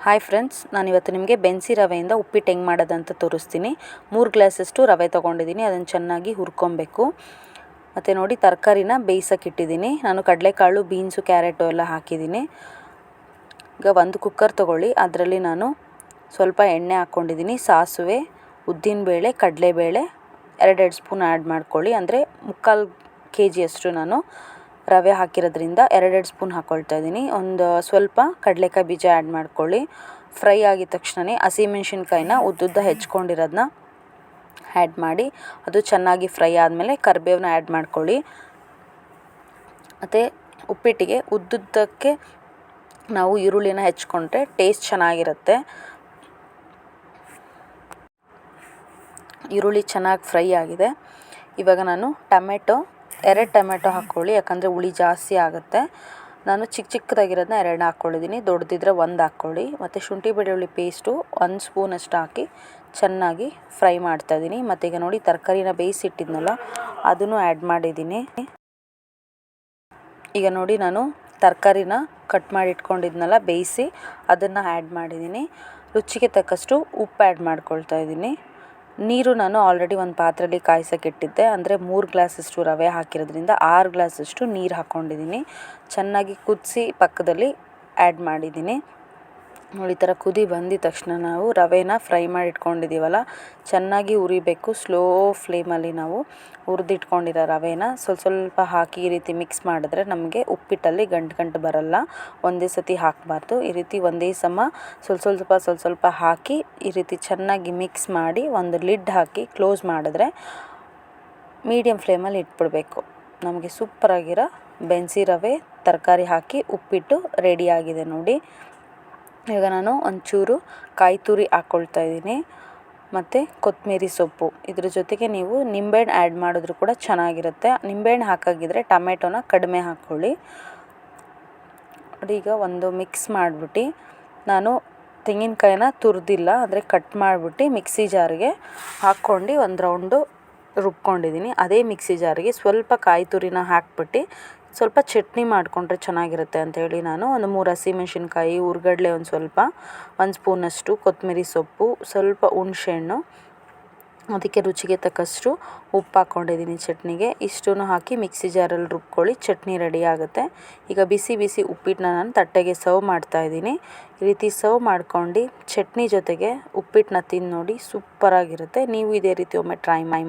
Hi friends, ನಾನಿವತ್ತು ನಿಮಗೆ ಬೆನ್ಸಿ ರವೆಯಿಂದ ಉಪ್ಪಿಟ್ಟು ಹೆಂಗೆ ಮಾಡೋದಂತ ತೋರಿಸ್ತೀನಿ. 3 ಗ್ಲಾಸಷ್ಟು ರವೆ ತೊಗೊಂಡಿದ್ದೀನಿ. ಅದನ್ನು ಚೆನ್ನಾಗಿ ಹುರ್ಕೊಬೇಕು. ಮತ್ತು ನೋಡಿ, ತರಕಾರಿನ ಬೇಯಿಸೋಕ್ಕಿಟ್ಟಿದ್ದೀನಿ. ನಾನು ಕಡಲೆಕಾಳು, ಬೀನ್ಸು, ಕ್ಯಾರೆಟು ಎಲ್ಲ ಹಾಕಿದ್ದೀನಿ. ಈಗ ಒಂದು ಕುಕ್ಕರ್ ತೊಗೊಳ್ಳಿ. ಅದರಲ್ಲಿ ನಾನು ಸ್ವಲ್ಪ ಎಣ್ಣೆ ಹಾಕ್ಕೊಂಡಿದ್ದೀನಿ. ಸಾಸಿವೆ, ಉದ್ದಿನಬೇಳೆ, ಕಡಲೆಬೇಳೆ 2 ಸ್ಪೂನ್ ಆ್ಯಡ್ ಮಾಡ್ಕೊಳ್ಳಿ. ಅಂದರೆ 3/4 kg ನಾನು ರವೆ ಹಾಕಿರೋದ್ರಿಂದ 2 ಸ್ಪೂನ್ ಹಾಕ್ಕೊಳ್ತಾ ಇದ್ದೀನಿ. ಒಂದು ಸ್ವಲ್ಪ ಕಡಲೆಕಾಯಿ ಬೀಜ ಆ್ಯಡ್ ಮಾಡ್ಕೊಳ್ಳಿ. ಫ್ರೈ ಆಗಿದ ತಕ್ಷಣವೇ ಹಸಿಮೆಣ್ಸಿನ್ಕಾಯಿನ ಉದ್ದುದ್ದ ಹೆಚ್ಕೊಂಡಿರೋದನ್ನ ಆ್ಯಡ್ ಮಾಡಿ, ಅದು ಚೆನ್ನಾಗಿ ಫ್ರೈ ಆದಮೇಲೆ ಕರಿಬೇವನ್ನ ಆ್ಯಡ್ ಮಾಡ್ಕೊಳ್ಳಿ. ಮತ್ತು ಉಪ್ಪಿಟ್ಟಿಗೆ ಉದ್ದುದ್ದಕ್ಕೆ ನಾವು ಈರುಳ್ಳಿನ ಹೆಚ್ಕೊಂಡ್ರೆ ಟೇಸ್ಟ್ ಚೆನ್ನಾಗಿರುತ್ತೆ. ಈರುಳ್ಳಿ ಚೆನ್ನಾಗಿ ಫ್ರೈ ಆಗಿದೆ. ಇವಾಗ ನಾನು 2 ಟೊಮೆಟೊ ಹಾಕ್ಕೊಳ್ಳಿ, ಯಾಕಂದರೆ ಹುಳಿ ಜಾಸ್ತಿ ಆಗುತ್ತೆ. ನಾನು ಚಿಕ್ಕದಾಗಿರೋದನ್ನ 2 ಹಾಕ್ಕೊಂಡಿದ್ದೀನಿ, ದೊಡ್ಡದಿದ್ರೆ 1 ಹಾಕ್ಕೊಳ್ಳಿ. ಮತ್ತು ಶುಂಠಿ ಬೆಳ್ಳುಳ್ಳಿ ಪೇಸ್ಟು 1 ಸ್ಪೂನಷ್ಟು ಹಾಕಿ ಚೆನ್ನಾಗಿ ಫ್ರೈ ಮಾಡ್ತಾಯಿದ್ದೀನಿ. ಮತ್ತು ಈಗ ನೋಡಿ, ತರಕಾರಿನ ಬೇಯಿಸಿಟ್ಟಿದ್ನಲ್ಲ ಅದನ್ನು ಆ್ಯಡ್ ಮಾಡಿದ್ದೀನಿ. ಈಗ ನೋಡಿ, ನಾನು ತರಕಾರಿನ ಕಟ್ ಮಾಡಿ ಇಟ್ಕೊಂಡಿದ್ನಲ್ಲ ಬೇಯಿಸಿ, ಅದನ್ನು ಆ್ಯಡ್ ಮಾಡಿದ್ದೀನಿ. ರುಚಿಗೆ ತಕ್ಕಷ್ಟು ಉಪ್ಪು ಆ್ಯಡ್ ಮಾಡ್ಕೊಳ್ತಾ ಇದ್ದೀನಿ. ನೀರು ನಾನು ಆಲ್ರೆಡಿ ಒಂದು ಪಾತ್ರೆಯಲ್ಲಿ ಕಾಯಿಸೋಕ್ಕಿಟ್ಟಿದ್ದೆ. ಅಂದರೆ 3 ಗ್ಲಾಸಷ್ಟು ರವೆ ಹಾಕಿರೋದ್ರಿಂದ 6 ಗ್ಲಾಸಷ್ಟು ನೀರು ಹಾಕ್ಕೊಂಡಿದ್ದೀನಿ. ಚೆನ್ನಾಗಿ ಕುದಿಸಿ ಪಕ್ಕದಲ್ಲಿ ಆ್ಯಡ್ ಮಾಡಿದ್ದೀನಿ. ನೋಡಿ, ಈ ಥರ ಕುದಿ ಬಂದಿದ ತಕ್ಷಣ ನಾವು ರವೆನ ಫ್ರೈ ಮಾಡಿ ಇಟ್ಕೊಂಡಿದ್ದೀವಲ್ಲ, ಚೆನ್ನಾಗಿ ಉರಿಬೇಕು. ಸ್ಲೋ ಫ್ಲೇಮಲ್ಲಿ ನಾವು ಹುರಿದಿಟ್ಕೊಂಡಿರೋ ರವೆನ ಸ್ವಲ್ಪ ಹಾಕಿ ಈ ರೀತಿ ಮಿಕ್ಸ್ ಮಾಡಿದ್ರೆ ನಮಗೆ ಉಪ್ಪಿಟ್ಟಲ್ಲಿ ಗಂಟು ಬರಲ್ಲ. ಒಂದೇ ಸತಿ ಹಾಕಬಾರ್ದು. ಈ ರೀತಿ ಒಂದೇ ಸಮ ಸ್ವಲ್ಪ ಹಾಕಿ ಈ ರೀತಿ ಚೆನ್ನಾಗಿ ಮಿಕ್ಸ್ ಮಾಡಿ ಒಂದು ಲಿಡ್ ಹಾಕಿ ಕ್ಲೋಸ್ ಮಾಡಿದ್ರೆ ಮೀಡಿಯಮ್ ಫ್ಲೇಮಲ್ಲಿ ಇಟ್ಬಿಡಬೇಕು. ನಮಗೆ ಸೂಪರಾಗಿರೋ ಬೆನ್ಸಿ ರವೆ ತರಕಾರಿ ಹಾಕಿ ಉಪ್ಪಿಟ್ಟು ರೆಡಿಯಾಗಿದೆ ನೋಡಿ. ಈಗ ನಾನು ಒಂಚೂರು ಕಾಯಿ ತುರಿ ಹಾಕ್ಕೊಳ್ತಾ ಇದ್ದೀನಿ. ಮತ್ತು ಕೊತ್ತಂಬರಿ ಸೊಪ್ಪು, ಇದ್ರ ಜೊತೆಗೆ ನೀವು ನಿಂಬೆಹಣ್ಣು ಆ್ಯಡ್ ಮಾಡಿದ್ರು ಕೂಡ ಚೆನ್ನಾಗಿರುತ್ತೆ. ನಿಂಬೆಹಣ್ಣು ಹಾಕಾಗಿದ್ದರೆ ಟೊಮೆಟೊನ ಕಡಿಮೆ ಹಾಕ್ಕೊಳ್ಳಿ. ನೋಡಿ, ಈಗ ಒಂದು ಮಿಕ್ಸ್ ಮಾಡಿಬಿಟ್ಟು ನಾನು ತೆಂಗಿನಕಾಯಿನ ತುರಿದಿಲ್ಲ, ಅಂದರೆ ಕಟ್ ಮಾಡಿಬಿಟ್ಟು ಮಿಕ್ಸಿ ಜಾರಿಗೆ ಹಾಕ್ಕೊಂಡು ಒಂದು ರೌಂಡು ರುಬ್ಕೊಂಡಿದ್ದೀನಿ. ಅದೇ ಮಿಕ್ಸಿ ಜಾರಿಗೆ ಸ್ವಲ್ಪ ಕಾಯಿ ತುರಿನ ಹಾಕ್ಬಿಟ್ಟು ಸ್ವಲ್ಪ ಚಟ್ನಿ ಮಾಡಿಕೊಂಡ್ರೆ ಚೆನ್ನಾಗಿರುತ್ತೆ ಅಂಥೇಳಿ ನಾನು ಒಂದು 3 ಹಸಿಮೆಣ್ಸಿನ್ಕಾಯಿ, ಹುರ್ಗಡ್ಲೆ ಒಂದು ಸ್ವಲ್ಪ, 1 ಸ್ಪೂನಷ್ಟು ಕೊತ್ತಂಬರಿ ಸೊಪ್ಪು, ಸ್ವಲ್ಪ ಹುಣಸೆಹಣ್ಣು, ಅದಕ್ಕೆ ರುಚಿಗೆ ತಕ್ಕಷ್ಟು ಉಪ್ಪು ಹಾಕ್ಕೊಂಡಿದ್ದೀನಿ ಚಟ್ನಿಗೆ. ಇಷ್ಟನ್ನು ಹಾಕಿ ಮಿಕ್ಸಿ ಜಾರಲ್ಲಿ ರುಬ್ಕೊಳ್ಳಿ, ಚಟ್ನಿ ರೆಡಿ ಆಗುತ್ತೆ. ಈಗ ಬಿಸಿ ಉಪ್ಪಿಟ್ಟನ್ನ ನಾನು ತಟ್ಟೆಗೆ ಸರ್ವ್ ಮಾಡ್ತಾಯಿದ್ದೀನಿ. ಈ ರೀತಿ ಸರ್ವ್ ಮಾಡ್ಕೊಂಡು ಚಟ್ನಿ ಜೊತೆಗೆ ಉಪ್ಪಿಟ್ಟನ್ನ ತಿಂದು ನೋಡಿ, ಸೂಪರಾಗಿರುತ್ತೆ. ನೀವು ಇದೇ ರೀತಿ ಒಮ್ಮೆ ಟ್ರೈ ಮಾಡಿ.